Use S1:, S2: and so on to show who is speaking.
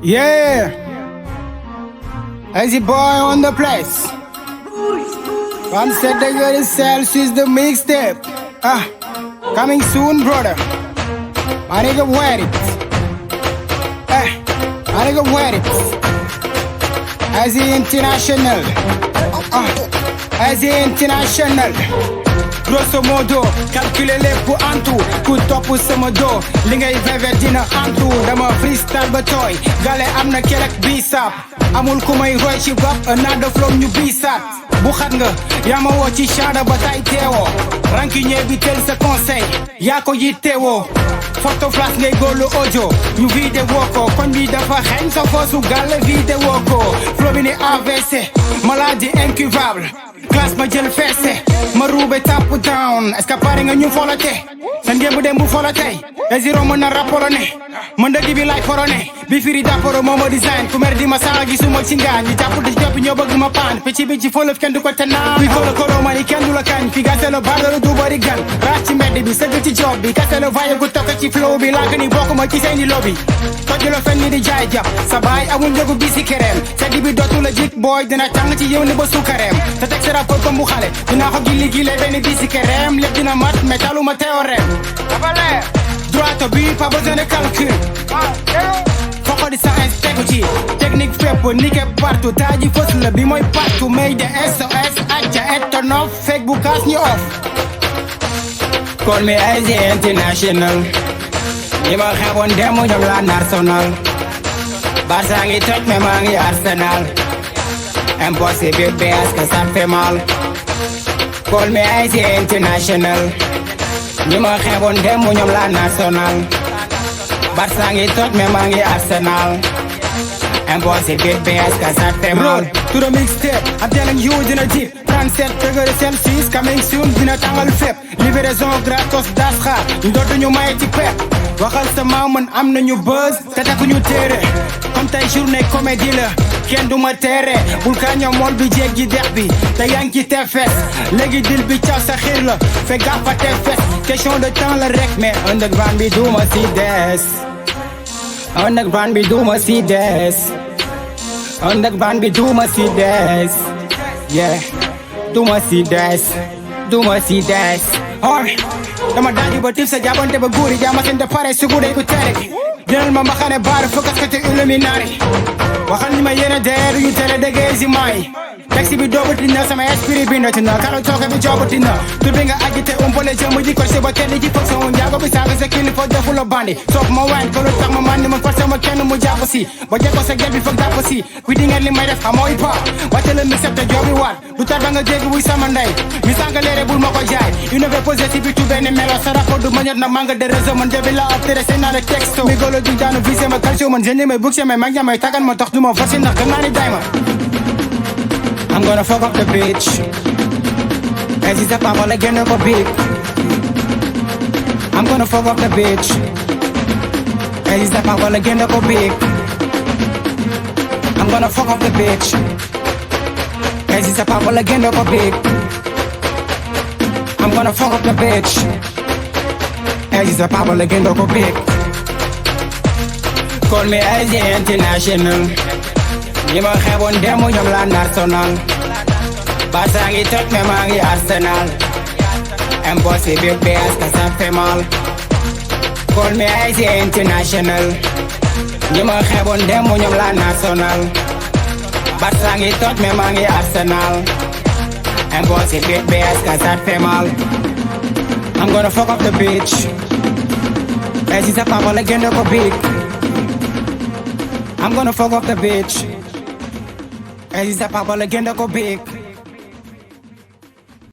S1: Yeah, HEYZi boy on the place. Come set the girl self is the mixtape. Coming soon, brother. My nigga wear it. My nigga wear it. HEYZi International. HEYZi International. Grosso modo, calculer les pour en tout. Ku topp sama do, li ngay vever dina antu. Dama freestyle ba tooy, gale am na kelek bisap. Amul ku may roy ci rap, another flow ñu bisat. Bu xat nga, yaa ma woo ci chanda ba tay teewoo. Rancunier bi tel sa conseil, yaa ko yittewoo. Photo flash ngay góorlu audio, ñu vidéo ko. Koñ bi dafa xeeñ sa foosu gale vidéo ko. Flow bi ni AVC, maladie incurable. Classe ma jël fessé, ma roube tap down. Est-ce que pare nga ñu folote? Sa ngeen bu dem bu folote. HEYZi romb na rappolo ne, man dëgg bi lay forone. Bi firi daporo moo ma design, ku mer di ma saaga gisuma ci ngaañ. Ñi jàpp di joppi ñoo bëgg ma paan, pecc bi ci folof kenn du ko te naan. Kuy kolo kolo ma ni kenn du la kañ, fi gase la baadalu du bari gan. Raat ci mbedd bi, sëgg ci job bi, kase la vaye gu tokk ci flow bi. Lànk ni bokk ma ci seeni lobby, toj la fen ni di jaay jàpp. Sa baay amul njëgu bi si kereem, sedd bi dootu la jik boy dina tàng ci yow ni ba suukareem. Te teg sa rapport comme bu xale, dinaa ko gili gile benn bi si kereem. Lépp dina mat mais taluma théorème. Dafa leer. Droite bi, pas besoin de calcul. Foko di science tegu ci technique fépp niqué partout. Taaji fës la bi mooy partout. May de SOS acca etonov fake bu kaas ñu off. Call me HEYZi International. Ñi ma xeeboon demu ñoom la national. Barça ngi toj mais maa ngi Arsenal. Impossible parce que ça fait mal. Call me HEYZi International. Ñi ma xeeboon demu ñoom la national. Barça ngi toj mais maa ngi Arsenal. Impossible parce que ça fait mal. To the mixtape, I'm telling you dina deep. 37 degré Celsius coming soon dina tàngal fépp. Livraison gratos dasra, ñu dootu ñu may ci pep. Waxal sa man am nañu buzz te takku ñu téere. Comme tey journée comédie la, kenn du ma tere. Bul ka ñoom mool bi jéggi dex bi, te yaa ngi ci tefes. Léegi dil bi caw sa xiir la, fe gàppa tefes. Question de temps la rek, mais underground bi du ma si des. Underground bi du ma si des. Underground bi du ma si des. Yeah, du ma si des. Du ma si des. Dama daji ba tif sa jabante ba guuri jama seen de pare su gude ku tere. Dinal ma mbaxane baar focus ko ci illuminati. Waxal ni ma yéene deer yu tere dëgg HEYZi may. Texte bi doobati na sama esprit bi noti na. Karo tooke bi joobati na. Tur bi nga agite umpale jëmm ji ko si ba kenn ji foog sama njaago bi saaga sa kilifa defu la bandi. Soog ma wine ko lu tax ma man ni ma forcé ma kenn mu jàpp si. Ba jekko sa gel bi foog jàpp si. Kuy di ngeen li may def xamooy pa. Wàcce la mixtape te joobi waat. Du tar ba nga dégg wuy sama ndey. Mi sanga leere bul ma ko jaay. Une fois posé si bi tu benn melo sa rapport du manière na manga de réseau man debi la intéressé naa le texto. Mi golo du daanu visé ma calcio man jëndi may bugse may mag ñamay tagan ma tax du ma forcé ndax gëm naa ni day ma. I'm gonna fuck up the bitch. HEYZi sa papa la génne ko big. I'm gonna fuck up the bitch. HEYZi sa papa la génne ko big. I'm gonna fuck up the bitch. HEYZi sa papa la génne ko big. I'm gonna fuck up the bitch. HEYZi sa papa la génne ko big. Call me HEYZi International. Ñi ma xeeboon demu ñoom la national. Barça ngi toj mais maa ngi Arsenal. Impossible parce que ça fait mal. Call me HEYZi International. Ñi ma xeeboon demu ñoom la national. Barça ngi toj mais maa ngi Arsenal. Impossible parce que ça fait mal. I'm gonna fuck up the bitch. HEYZi sa papa la génne ko big. I'm gonna fuck up the bitch. HEYZi sa papa la génne ko big.